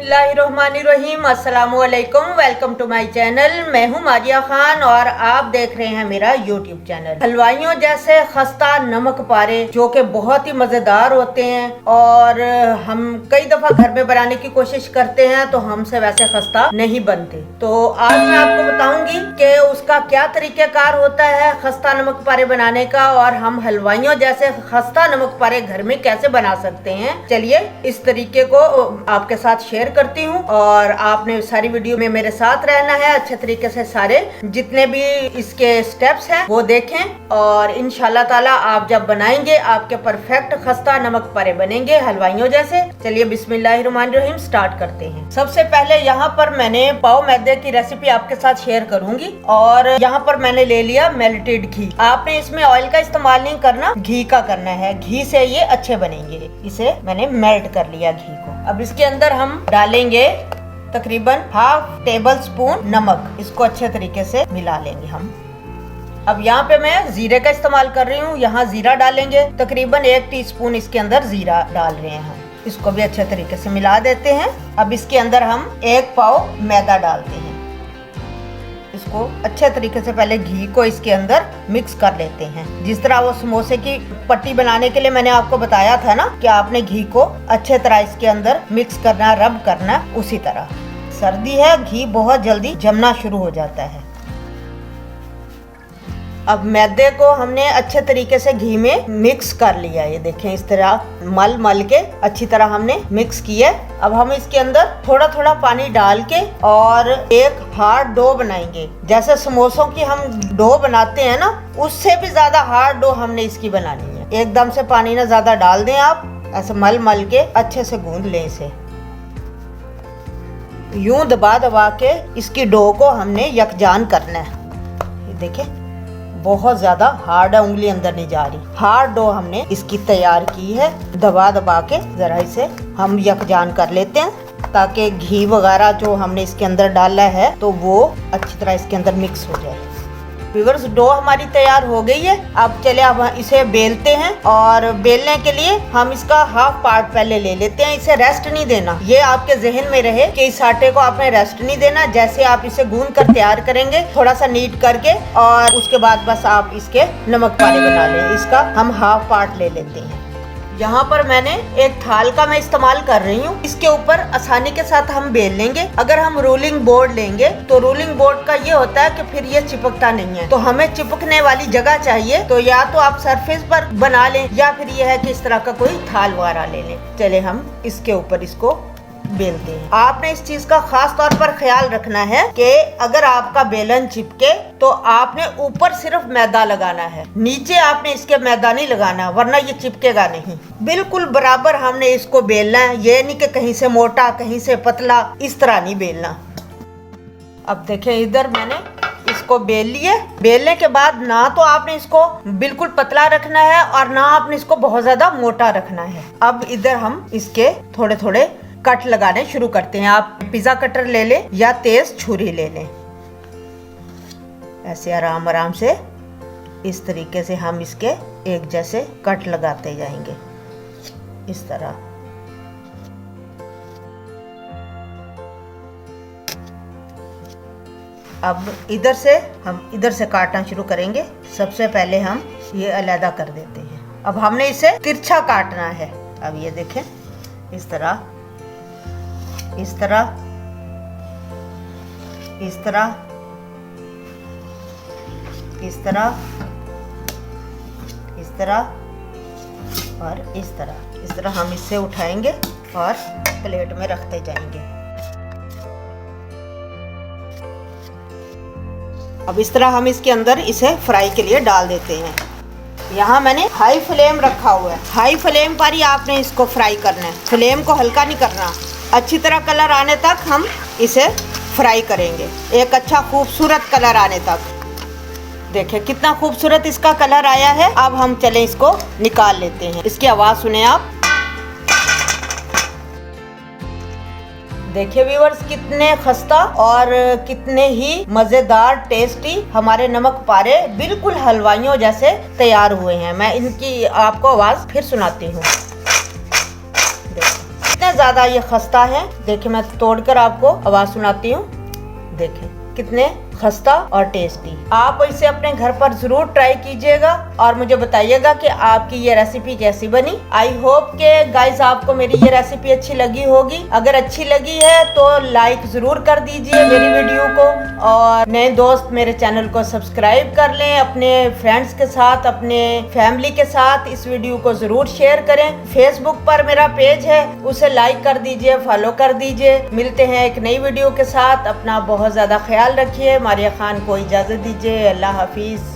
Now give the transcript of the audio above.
बिस्मिल्लाहिर्रहमानिर्रहीम। अस्सलामुअलैकुम। Welcome to my channel. मैं हूं मारिया खान और आप देख रहे हैं मेरा यूट्यूब चैनल। हलवाइयों जैसे खस्ता नमक पारे जो कि बहुत ही मजेदार होते हैं और हम कई दफा घर में बनाने की कोशिश करते हैं तो हमसे वैसे खस्ता नहीं बनते। तो आज मैं आपको बताऊंगी कि उसका क्या तरीकेकार होता है खस्ता नमक पारे बनाने का और हम हलवाइयों जैसे खस्ता नमक पारे घर में कैसे बना सकते हैं। चलिए इस तरीके को आपके साथ शेयर करती हूँ और आपने सारी वीडियो में मेरे साथ रहना है। अच्छे तरीके से सारे जितने भी इसके स्टेप्स हैं वो देखें और इंशाल्लाह ताला आप जब बनाएंगे आपके परफेक्ट खस्ता नमक पारे बनेंगे हलवाइयों जैसे। चलिए बिस्मिल्लाहिर्रहमानिर्रहीम स्टार्ट करते हैं। सबसे पहले यहाँ पर मैंने पाव मैदे की रेसिपी आपके साथ शेयर करूंगी और यहाँ पर मैंने ले लिया मेल्टेड घी। आपने इसमें ऑयल का इस्तेमाल नहीं करना, घी का करना है। घी से ये अच्छे बनेंगे। इसे मैंने मेल्ट कर लिया घी को। अब इसके अंदर हम डालेंगे तकरीबन हाफ टेबल स्पून नमक। इसको अच्छे तरीके से मिला लेंगे हम। अब यहाँ पे मैं जीरे का इस्तेमाल कर रही हूँ। यहाँ जीरा डालेंगे, तकरीबन 1 टीस्पून इसके अंदर जीरा डाल रहे हैं हम। इसको भी अच्छे तरीके से मिला देते हैं। अब इसके अंदर हम 1 पाव मैदा डालते हैं। इसको अच्छे तरीके से पहले घी को इसके अंदर मिक्स कर लेते हैं। जिस तरह वो समोसे की पट्टी बनाने के लिए मैंने आपको बताया था ना कि आपने घी को अच्छे तरह इसके अंदर मिक्स करना, रब करना, उसी तरह। सर्दी है, घी बहुत जल्दी जमना शुरू हो जाता है। अब मैदे को हमने अच्छे तरीके से घी में मिक्स कर लिया। ये देखें इस तरह मल मल के अच्छी तरह हमने मिक्स किया। अब हम इसके अंदर थोड़ा थोड़ा पानी डाल के और एक हार्ड डो बनाएंगे। जैसे समोसों की हम डो बनाते हैं ना, उससे भी ज्यादा हार्ड डो हमने इसकी बनानी है। एकदम से पानी ना ज्यादा डाल दें आप, ऐसे मल मल के अच्छे से गूंद लें इसे। यूं दबा दबा के इसकी डो को हमने यकजान करना है। ये देखें बहुत ज्यादा हार्ड है, उंगली अंदर नहीं जा रही। हार्ड डो हमने इसकी तैयार की है। दबा दबा के जरा इसे हम यकजान कर लेते हैं ताकि घी वगैरह जो हमने इसके अंदर डाला है तो वो अच्छी तरह इसके अंदर मिक्स हो जाए। व्यूअर्स, डो हमारी तैयार हो गई है। अब चले अब इसे बेलते हैं और बेलने के लिए हम इसका हाफ पार्ट पहले ले लेते हैं। इसे रेस्ट नहीं देना, ये आपके जहन में रहे कि इस आटे को आपने रेस्ट नहीं देना। जैसे आप इसे गूंद कर तैयार करेंगे थोड़ा सा नीट करके और उसके बाद बस आप इसके नमक पारे बना लें। इसका हम हाफ पार्ट ले लेते हैं। यहाँ पर मैंने एक थाल का मैं इस्तेमाल कर रही हूँ। इसके ऊपर आसानी के साथ हम बेल लेंगे। अगर हम रोलिंग बोर्ड लेंगे तो रोलिंग बोर्ड का ये होता है कि फिर ये चिपकता नहीं है, तो हमें चिपकने वाली जगह चाहिए। तो या तो आप सरफेस पर बना लें या फिर ये है कि इस तरह का कोई थाल वगैरह ले लें। चले हम इसके ऊपर इसको बेलते हैं। आपने इस चीज का खास तौर पर ख्याल रखना है कि अगर आपका बेलन चिपके तो आपने ऊपर सिर्फ मैदा लगाना है, नीचे आपने इसके मैदा नहीं लगाना, वरना ये चिपकेगा नहीं। बिल्कुल बराबर हमने इसको बेलना है। ये नहीं कि कहीं से मोटा कहीं से पतला, इस तरह नहीं बेलना। अब देखें इधर मैंने इसको बेल लिए। बेलने के बाद ना तो आपने इसको बिल्कुल पतला रखना है और ना आपने इसको बहुत ज्यादा मोटा रखना है। अब इधर हम इसके थोड़े थोड़े कट लगाने शुरू करते हैं। आप पिज्जा कटर ले लें या तेज छुरी ले लें। ऐसे आराम आराम से इस तरीके से हम इसके एक जैसे कट लगाते जाएंगे, इस तरह। अब इधर से काटना शुरू करेंगे। सबसे पहले हम ये अलग कर देते हैं। अब हमने इसे तिरछा काटना है। अब ये देखें इस तरह, इस तरह, इस तरह, इस तरह, इस तरह और इस तरह। इस तरह हम इसे उठाएंगे और प्लेट में रखते जाएंगे। अब इस तरह हम इसके अंदर इसे फ्राई के लिए डाल देते हैं। यहाँ मैंने हाई फ्लेम रखा हुआ है। हाई फ्लेम पर ही आपने इसको फ्राई करना है, फ्लेम को हल्का नहीं करना। अच्छी तरह कलर आने तक हम इसे फ्राई करेंगे, एक अच्छा खूबसूरत कलर आने तक। देखिए कितना खूबसूरत इसका कलर आया है। अब हम चले इसको निकाल लेते हैं। इसकी आवाज सुने आप। देखिए व्यूअर्स कितने खस्ता और कितने ही मजेदार टेस्टी हमारे नमक पारे बिल्कुल हलवाइयों जैसे तैयार हुए हैं। मैं इनकी आपको आवाज फिर सुनाती हूँ। ज्यादा ये खस्ता है। देखिए मैं तोड़कर आपको आवाज सुनाती हूँ। देखें कितने खस्ता और टेस्टी। आप इसे अपने घर पर जरूर ट्राई कीजिएगा और मुझे बताइएगा कि आपकी ये रेसिपी कैसी बनी। आई होप के गाइस आपको मेरी ये रेसिपी अच्छी लगी होगी। अगर अच्छी लगी है तो लाइक जरूर कर दीजिए मेरी वीडियो को, और नए दोस्त मेरे चैनल को सब्सक्राइब कर लें। अपने फ्रेंड्स के साथ, अपने फैमिली के साथ इस वीडियो को जरूर शेयर करें। फेसबुक पर मेरा पेज है, उसे लाइक कर दीजिए, फॉलो कर दीजिए। मिलते हैं एक नई वीडियो के साथ। अपना बहुत ज्यादा ख्याल रखिए। मारिया खान को इजाजत दीजिए। अल्लाह हाफिज।